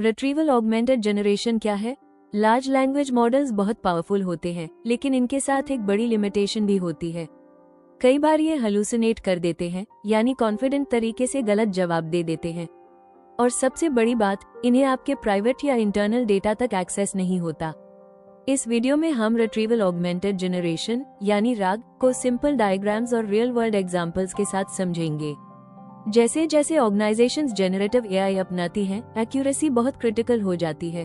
Retrieval augmented generation क्या है? Large language models बहुत पावरफुल होते हैं, लेकिन इनके साथ एक बड़ी लिमिटेशन भी होती है। कई बार ये हेलुसिनेट कर देते हैं, यानी कॉन्फिडेंट तरीके से गलत जवाब दे देते हैं। और सबसे बड़ी बात, इन्हें आपके प्राइवेट या इंटरनल डेटा तक एक्सेस नहीं होता। इस वीडियो में हम रिट्रीवल ऑगमेंटेड जनरेशन यानी राग को सिंपल डायग्राम्स और रियल वर्ल्ड एग्जांपल्स के साथ समझेंगे। जैसे जैसे ऑर्गेनाइजेशंस जेनरेटिव एआई अपनाती हैं, एक्यूरेसी बहुत क्रिटिकल हो जाती है।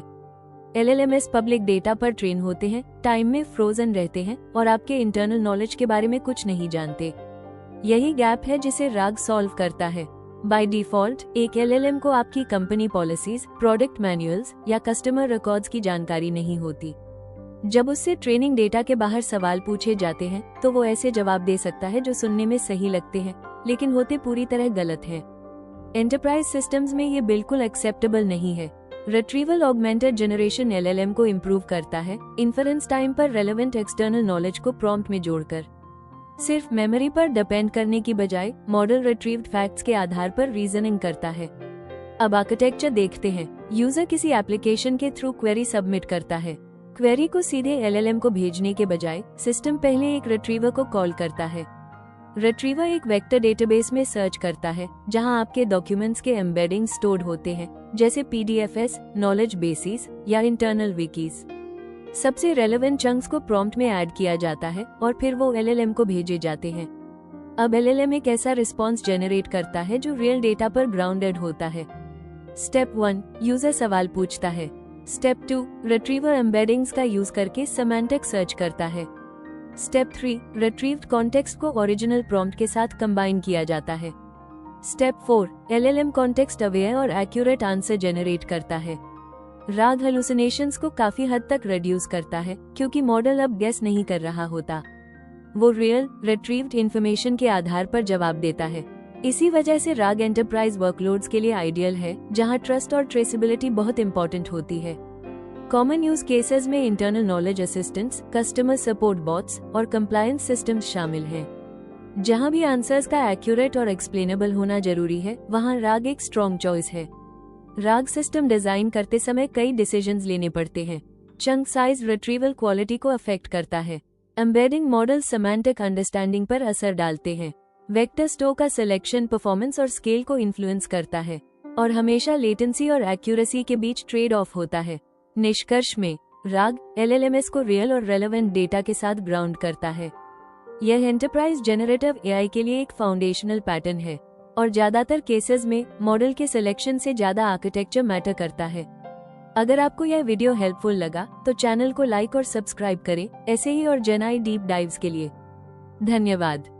LLMs पब्लिक डेटा पर ट्रेन होते हैं, टाइम में फ्रोजन रहते हैं और आपके इंटरनल नॉलेज के बारे में कुछ नहीं जानते। यही गैप है जिसे राग सॉल्व करता है। बाय डिफॉल्ट एक LLM को आपकी कंपनी पॉलिसीज, प्रोडक्ट मैनुअल्स या कस्टमर रिकॉर्ड्स की जानकारी नहीं होती। जब उससे ट्रेनिंग डेटा के बाहर सवाल पूछे जाते हैं तो वो ऐसे जवाब दे सकता है जो सुनने में सही लगते हैं, लेकिन होते पूरी तरह गलत हैं। एंटरप्राइज सिस्टम्स में ये बिल्कुल एक्सेप्टेबल नहीं है। रिट्रीवल ऑगमेंटेड जनरेशन LLM को इम्प्रूव करता है इन्फरेंस टाइम पर रेलेवेंट एक्सटर्नल नॉलेज को प्रॉम्प्ट में जोड़कर। सिर्फ मेमोरी पर डिपेंड करने की बजाय मॉडल रिट्रीव्ड फैक्ट्स के आधार पर रीजनिंग करता है। अब आर्किटेक्चर देखते हैं। यूजर किसी एप्लीकेशन के थ्रू क्वेरी सबमिट करता है। क्वेरी को सीधे LLM को भेजने के बजाय सिस्टम पहले एक रिट्रीवर को कॉल करता है। रिट्रीवर एक वेक्टर डेटाबेस में सर्च करता है, जहां आपके डॉक्यूमेंट्स के एम्बेडिंग स्टोर्ड होते हैं, जैसे PDFs, नॉलेज बेसिस या इंटरनल विकीज। सबसे रेलेवेंट चंक्स को प्रॉम्प्ट में ऐड किया जाता है और फिर वो LLM को भेजे जाते हैं। अब LLM एक ऐसा रिस्पॉन्स जनरेट करता है जो रियल डेटा पर ग्राउंडेड होता है। स्टेप 1, यूजर सवाल पूछता है। स्टेप 2, रिट्रीवर एम्बेडिंग्स का यूज करके सेमांटिक सर्च करता है। स्टेप 3, रिट्रीव्ड कॉन्टेक्स्ट को ओरिजिनल प्रॉम्प्ट के साथ कंबाइन किया जाता है। स्टेप 4, LLM कॉन्टेक्स्ट अवेयर और एक्यूरेट आंसर जनरेट करता है। राग हेलुसिनेशंस को काफी हद तक रिड्यूस करता है, क्योंकि मॉडल अब गेस नहीं कर रहा होता। वो रियल रिट्रीव्ड इंफॉर्मेशन के आधार पर जवाब देता है। इसी वजह से राग एंटरप्राइज वर्कलोड्स के लिए आइडियल है, जहां ट्रस्ट और ट्रेसेबिलिटी बहुत इंपॉर्टेंट होती है। कॉमन यूज केसेस में internal knowledge assistants, customer support bots और कंप्लायंस सिस्टम्स शामिल हैं। जहां भी आंसर्स का एक्यूरेट और एक्सप्लेनेबल होना जरूरी है, वहां राग एक स्ट्रॉन्ग चॉइस है। राग सिस्टम डिजाइन करते समय कई डिसीजंस लेने पड़ते हैं। चंक साइज रिट्रीवल क्वालिटी को अफेक्ट करता है। एम्बेडिंग मॉडल सेमांटिक अंडरस्टैंडिंग पर असर डालते हैं। वेक्टर स्टोर का सिलेक्शन परफॉर्मेंस और स्केल को इन्फ्लुएंस करता है, और हमेशा लेटेंसी और एक्यूरेसी के बीच ट्रेड ऑफ होता है। निष्कर्ष में, राग LLMs को रियल और रेलेवेंट डेटा के साथ ग्राउंड करता है। यह एंटरप्राइज जेनरेटिव एआई के लिए एक फाउंडेशनल पैटर्न है, और ज्यादातर केसेस में मॉडल के सिलेक्शन से ज्यादा आर्किटेक्चर मैटर करता है। अगर आपको यह वीडियो हेल्पफुल लगा तो चैनल को लाइक और सब्सक्राइब करें, ऐसे ही और जेनआई डीप डाइव्स के लिए। धन्यवाद।